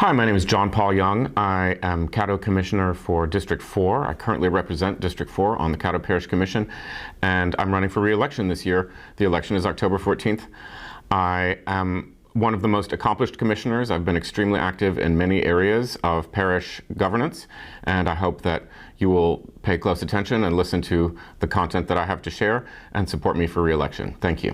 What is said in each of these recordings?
Hi, my name is John Paul Young. I am Caddo Commissioner for District 4. I currently represent District 4 on the Caddo Parish Commission, and I'm running for re-election this year. The election is October 14th. I am one of the most accomplished commissioners. I've been extremely active in many areas of parish governance, and I hope that you will pay close attention and listen to the content that I have to share and support me for re-election. Thank you.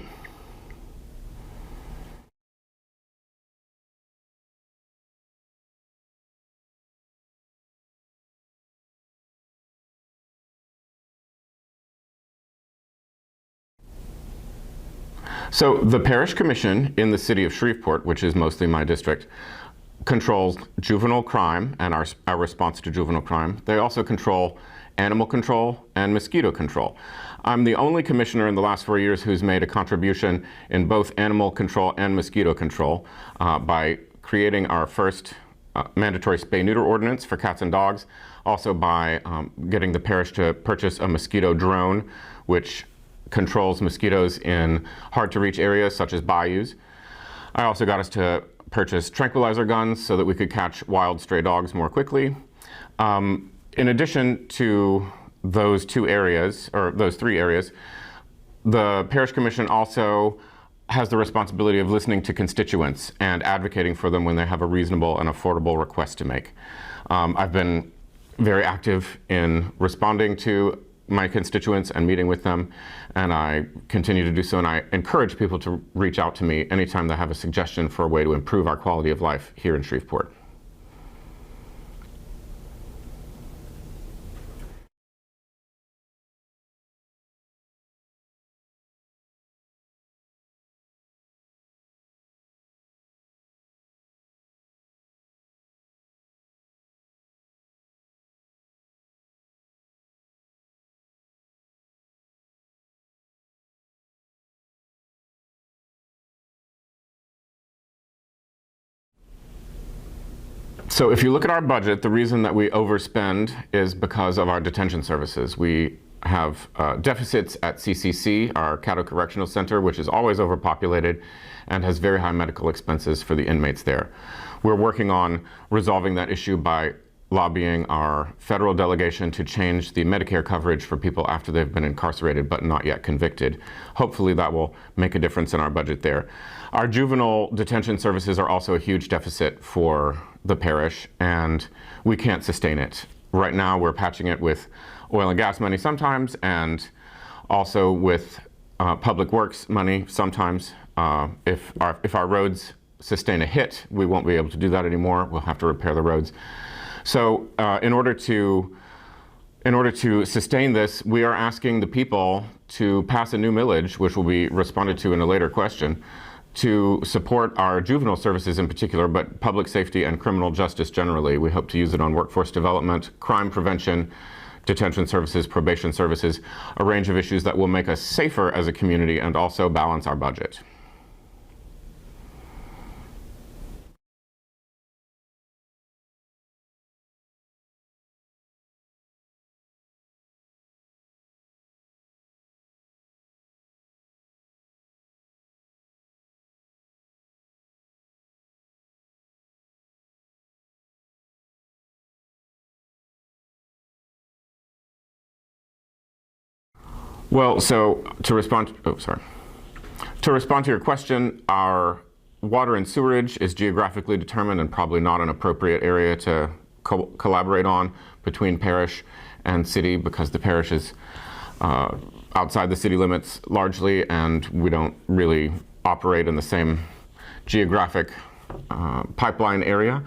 So the Parish Commission in the city of Shreveport, which is mostly my district, controls juvenile crime and our response to juvenile crime. They also control animal control and mosquito control. I'm the only commissioner in the last 4 years who's made a contribution in both animal control and mosquito control by creating our first mandatory spay-neuter ordinance for cats and dogs, also by getting the parish to purchase a mosquito drone, which controls mosquitoes in hard-to-reach areas such as bayous. I also got us to purchase tranquilizer guns so that we could catch wild stray dogs more quickly. In addition to those three areas, the Parish Commission also has the responsibility of listening to constituents and advocating for them when they have a reasonable and affordable request to make. I've been very active in responding to my constituents and meeting with them, and I continue to do so, and I encourage people to reach out to me anytime they have a suggestion for a way to improve our quality of life here in Shreveport. So if you look at our budget, the reason that we overspend is because of our detention services. We have deficits at CCC, our Caddo Correctional Center, which is always overpopulated and has very high medical expenses for the inmates there. We're working on resolving that issue by lobbying our federal delegation to change the Medicare coverage for people after they've been incarcerated but not yet convicted. Hopefully that will make a difference in our budget there. Our juvenile detention services are also a huge deficit for the parish, and we can't sustain it. Right now we're patching it with oil and gas money sometimes, and also with public works money sometimes. If our roads sustain a hit, we won't be able to do that anymore. We'll have to repair the roads. So in order to sustain this, we are asking the people to pass a new millage, which will be responded to in a later question, to support our juvenile services in particular, but public safety and criminal justice generally. We hope to use it on workforce development, crime prevention, detention services, probation services, a range of issues that will make us safer as a community and also balance our budget. Well, so to respond to your question, our water and sewerage is geographically determined and probably not an appropriate area to collaborate on between parish and city, because the parish is outside the city limits largely, and we don't really operate in the same geographic pipeline area.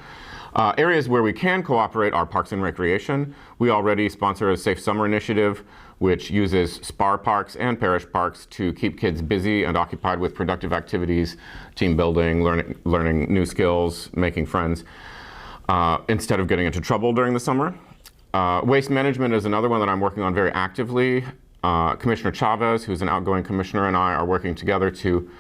Areas where we can cooperate are parks and recreation. We already sponsor a Safe Summer initiative, which uses SPAR parks and parish parks to keep kids busy and occupied with productive activities, team building, learning new skills, making friends, instead of getting into trouble during the summer. Waste management is another one that I'm working on very actively. Commissioner Chavez, who's an outgoing commissioner, and I are working together to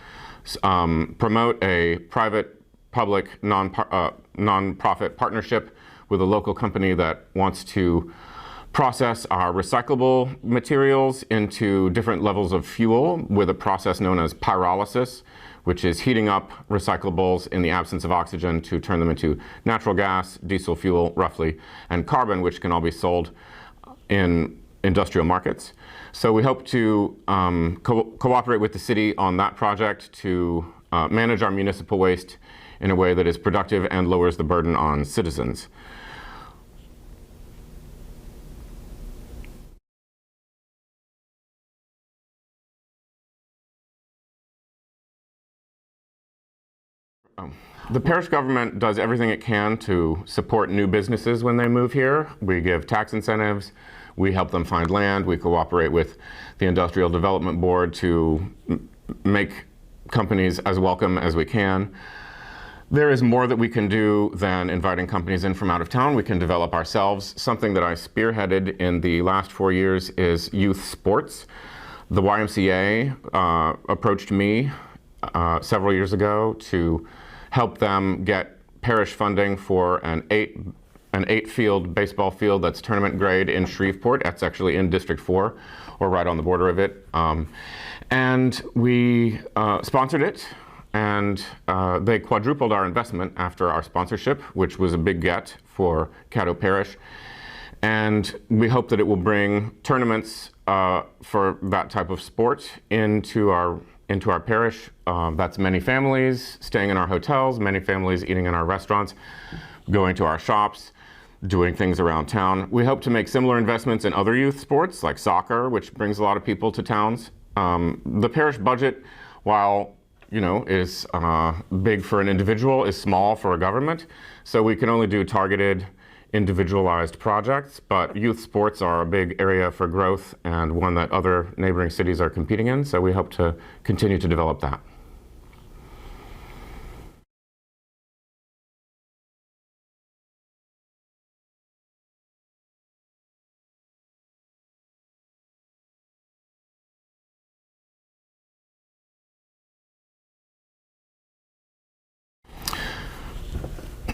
promote a private-public nonprofit partnership with a local company that wants to process our recyclable materials into different levels of fuel with a process known as pyrolysis, which is heating up recyclables in the absence of oxygen to turn them into natural gas, diesel fuel, roughly, and carbon, which can all be sold in industrial markets. So we hope to cooperate with the city on that project to manage our municipal waste in a way that is productive and lowers the burden on citizens. The parish government does everything it can to support new businesses when they move here. We give tax incentives, we help them find land, we cooperate with the Industrial Development Board to make companies as welcome as we can. There is more that we can do than inviting companies in from out of town. We can develop ourselves. Something that I spearheaded in the last 4 years is youth sports. The YMCA approached me several years ago to help them get parish funding for an eight-field baseball field that's tournament grade in Shreveport. That's actually in District 4, or right on the border of it. And we sponsored it, and they quadrupled our investment after our sponsorship, which was a big get for Caddo Parish. And we hope that it will bring tournaments for that type of sport into our parish. That's many families staying in our hotels, many families eating in our restaurants, going to our shops, doing things around town. We hope to make similar investments in other youth sports like soccer, which brings a lot of people to towns. The parish budget, while is big for an individual, is small for a government. So we can only do targeted, individualized projects, but youth sports are a big area for growth and one that other neighboring cities are competing in, so we hope to continue to develop that.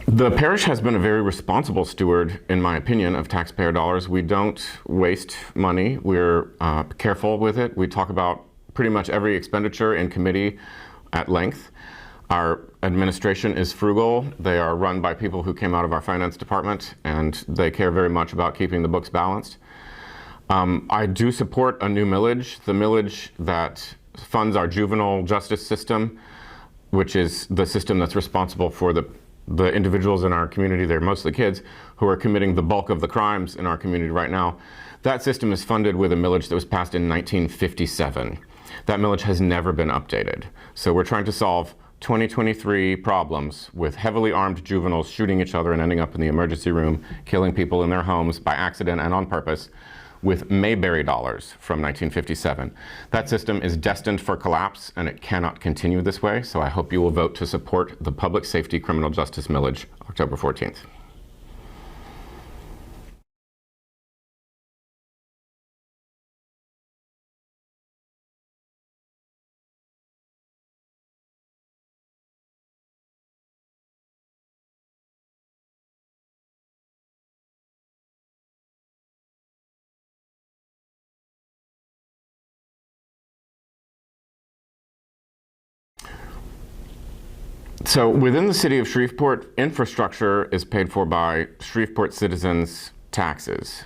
The parish has been a very responsible steward, in my opinion, of taxpayer dollars. We don't waste money. We're careful with it. We talk about pretty much every expenditure in committee at length. Our administration is frugal. They are run by people who came out of our finance department, and they care very much about keeping the books balanced. I do support a new millage, the millage that funds our juvenile justice system, which is the system that's responsible for the individuals in our community, they're mostly kids, who are committing the bulk of the crimes in our community right now. That system is funded with a millage that was passed in 1957. That millage has never been updated. So we're trying to solve 2023 problems with heavily armed juveniles shooting each other and ending up in the emergency room, killing people in their homes by accident and on purpose, with Mayberry dollars from 1957. That system is destined for collapse, and it cannot continue this way, so I hope you will vote to support the Public Safety Criminal Justice Millage October 14th. So within the city of Shreveport, infrastructure is paid for by Shreveport citizens' taxes.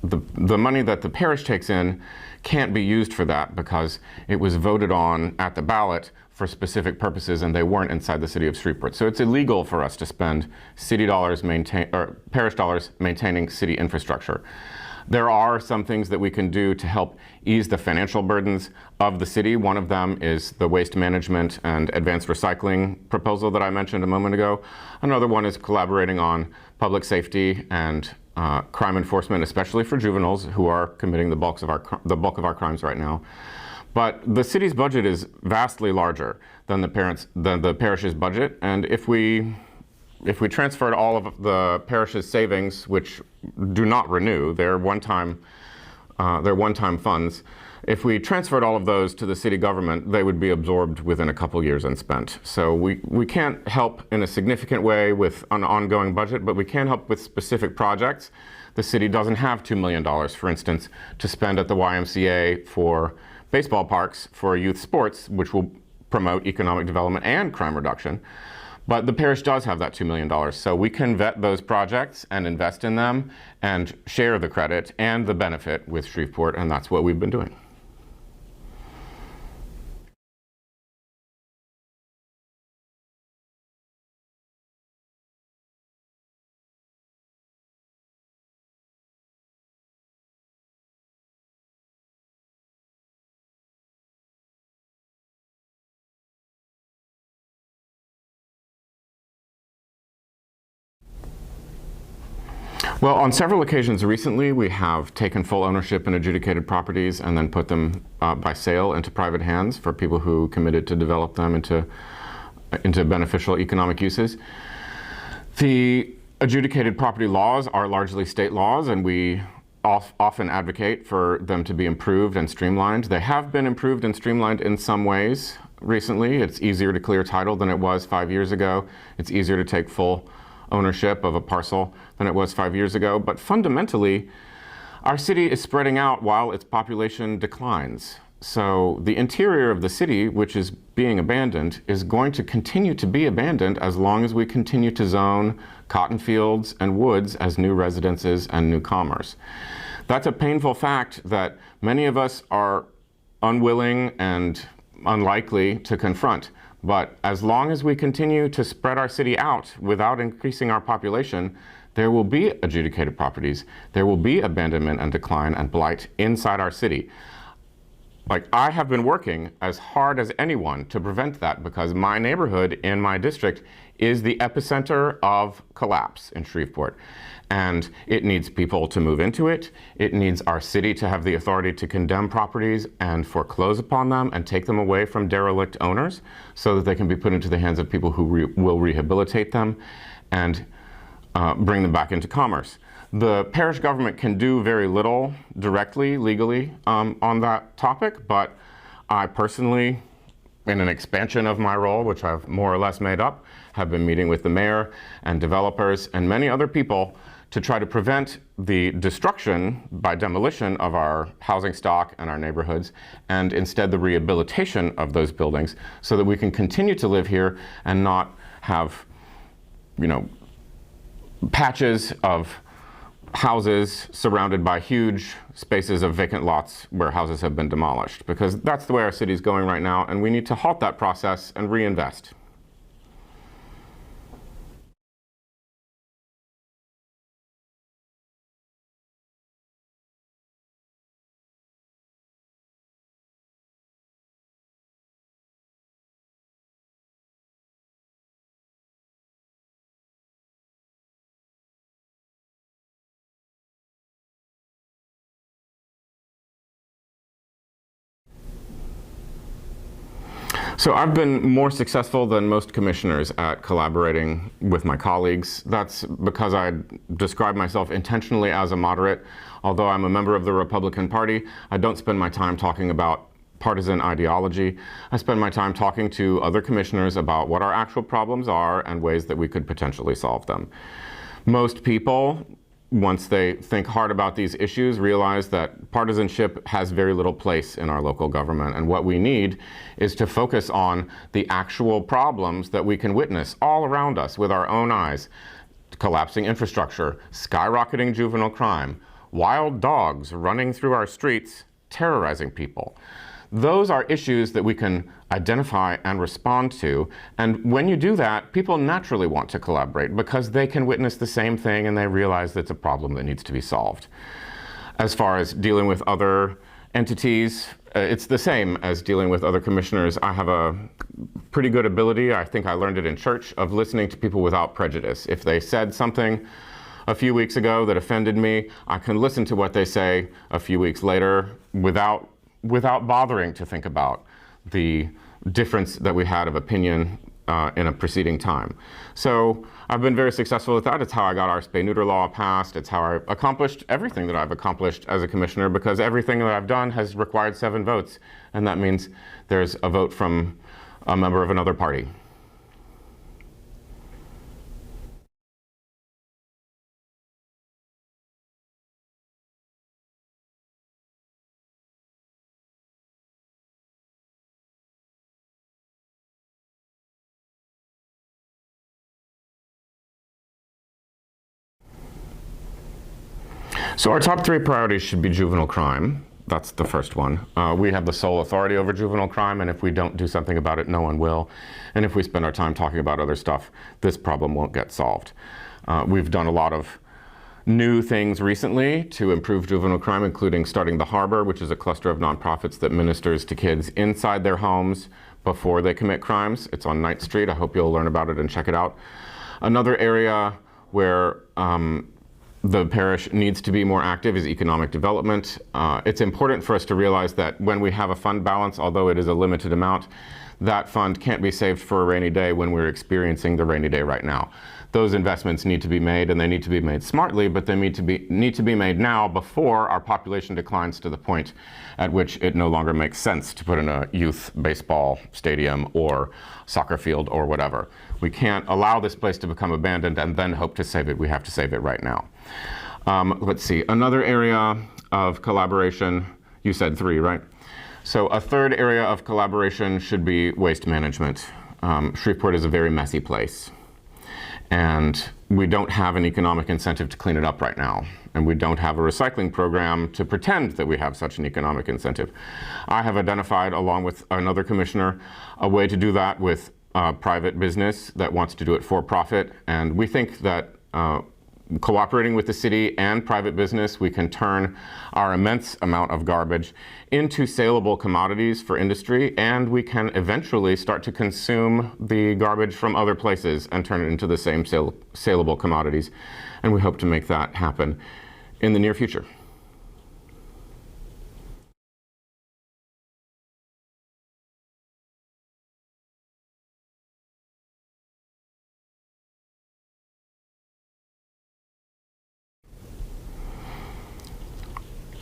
The money that the parish takes in can't be used for that because it was voted on at the ballot for specific purposes and they weren't inside the city of Shreveport. So it's illegal for us to spend city dollars or parish dollars maintaining city infrastructure. There are some things that we can do to help ease the financial burdens of the city. One of them is the waste management and advanced recycling proposal that I mentioned a moment ago. Another one is collaborating on public safety and crime enforcement, especially for juveniles who are committing the bulk of our crimes right now. But the city's budget is vastly larger than the parish's budget, and if we transferred all of the parish's savings, which do not renew, they're one-time funds, if we transferred all of those to the city government, they would be absorbed within a couple years and spent. So we can't help in a significant way with an ongoing budget, but we can help with specific projects. The city doesn't have $2 million, for instance, to spend at the YMCA for baseball parks for youth sports, which will promote economic development and crime reduction. But the parish does have that $2 million, so we can vet those projects and invest in them and share the credit and the benefit with Shreveport, and that's what we've been doing. Well, on several occasions recently, we have taken full ownership in adjudicated properties and then put them by sale into private hands for people who committed to develop them into beneficial economic uses. The adjudicated property laws are largely state laws, and we often advocate for them to be improved and streamlined. They have been improved and streamlined in some ways recently. It's easier to clear title than it was 5 years ago. It's easier to take full ownership of a parcel than it was 5 years ago. But fundamentally, our city is spreading out while its population declines. So the interior of the city, which is being abandoned, is going to continue to be abandoned as long as we continue to zone cotton fields and woods as new residences and new commerce. That's a painful fact that many of us are unwilling and unlikely to confront. But as long as we continue to spread our city out without increasing our population, there will be adjudicated properties. There will be abandonment and decline and blight inside our city. Like, I have been working as hard as anyone to prevent that because my neighborhood in my district is the epicenter of collapse in Shreveport. And it needs people to move into it. It needs our city to have the authority to condemn properties and foreclose upon them and take them away from derelict owners so that they can be put into the hands of people who will rehabilitate them and bring them back into commerce. The parish government can do very little directly, legally, on that topic, but I personally, in an expansion of my role, which I've more or less made up, have been meeting with the mayor and developers and many other people to try to prevent the destruction by demolition of our housing stock and our neighborhoods, and instead the rehabilitation of those buildings so that we can continue to live here and not have, patches of houses surrounded by huge spaces of vacant lots where houses have been demolished, because that's the way our city is going right now, and we need to halt that process and reinvest. So I've been more successful than most commissioners at collaborating with my colleagues. That's because I describe myself intentionally as a moderate. Although I'm a member of the Republican Party, I don't spend my time talking about partisan ideology. I spend my time talking to other commissioners about what our actual problems are and ways that we could potentially solve them. Most people, once they think hard about these issues, realize that partisanship has very little place in our local government, and what we need is to focus on the actual problems that we can witness all around us with our own eyes. Collapsing infrastructure, skyrocketing juvenile crime, wild dogs running through our streets, terrorizing people. Those are issues that we can identify and respond to. And when you do that, people naturally want to collaborate because they can witness the same thing and they realize that it's a problem that needs to be solved. As far as dealing with other entities, it's the same as dealing with other commissioners. I have a pretty good ability, I think I learned it in church, of listening to people without prejudice. If they said something a few weeks ago that offended me, I can listen to what they say a few weeks later without bothering to think about the difference that we had of opinion in a preceding time. So I've been very successful at that. It's how I got our spay-neuter law passed. It's how I accomplished everything that I've accomplished as a commissioner, because everything that I've done has required 7 votes. And that means there's a vote from a member of another party. So our top 3 priorities should be juvenile crime. That's the first one. We have the sole authority over juvenile crime, and if we don't do something about it, no one will. And if we spend our time talking about other stuff, this problem won't get solved. We've done a lot of new things recently to improve juvenile crime, including starting the Harbor, which is a cluster of nonprofits that ministers to kids inside their homes before they commit crimes. It's on 9th Street. I hope you'll learn about it and check it out. Another area where the parish needs to be more active is economic development. It's important for us to realize that when we have a fund balance, although it is a limited amount, that fund can't be saved for a rainy day when we're experiencing the rainy day right now. Those investments need to be made, and they need to be made smartly, but they need to be made now before our population declines to the point at which it no longer makes sense to put in a youth baseball stadium or soccer field or whatever. We can't allow this place to become abandoned and then hope to save it. We have to save it right now. Let's see, another area of collaboration, you said 3, right? So a third area of collaboration should be waste management. Shreveport is a very messy place, and we don't have an economic incentive to clean it up right now. And we don't have a recycling program to pretend that we have such an economic incentive. I have identified, along with another commissioner, a way to do that with private business that wants to do it for profit. And we think that cooperating with the city and private business, we can turn our immense amount of garbage into saleable commodities for industry, and we can eventually start to consume the garbage from other places and turn it into the same saleable commodities. And we hope to make that happen in the near future.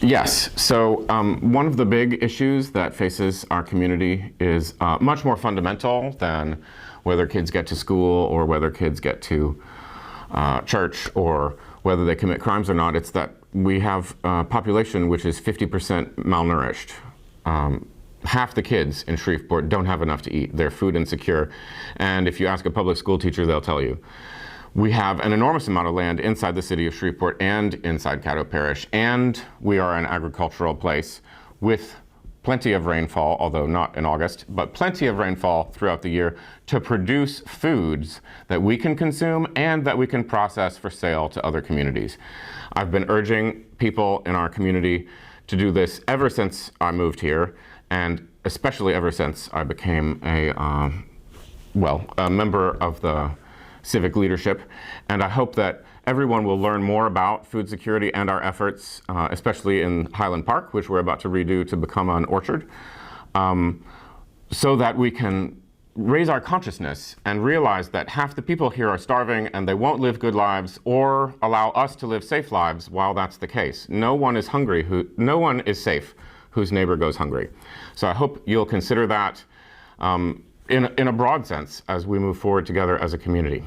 Yes, so one of the big issues that faces our community is much more fundamental than whether kids get to school or whether kids get to church or whether they commit crimes or not. It's that we have a population which is 50% malnourished. Half the kids in Shreveport don't have enough to eat. They're food insecure. And if you ask a public school teacher, they'll tell you. We have an enormous amount of land inside the city of Shreveport and inside Caddo Parish, and we are an agricultural place with plenty of rainfall, although not in August, but plenty of rainfall throughout the year to produce foods that we can consume and that we can process for sale to other communities. I've been urging people in our community to do this ever since I moved here, and especially ever since I became a member of the civic leadership. And I hope that everyone will learn more about food security and our efforts, especially in Highland Park, which we're about to redo to become an orchard, so that we can raise our consciousness and realize that half the people here are starving and they won't live good lives or allow us to live safe lives while that's the case. No one is hungry, no one is safe whose neighbor goes hungry. So I hope you'll consider that in a broad sense as we move forward together as a community.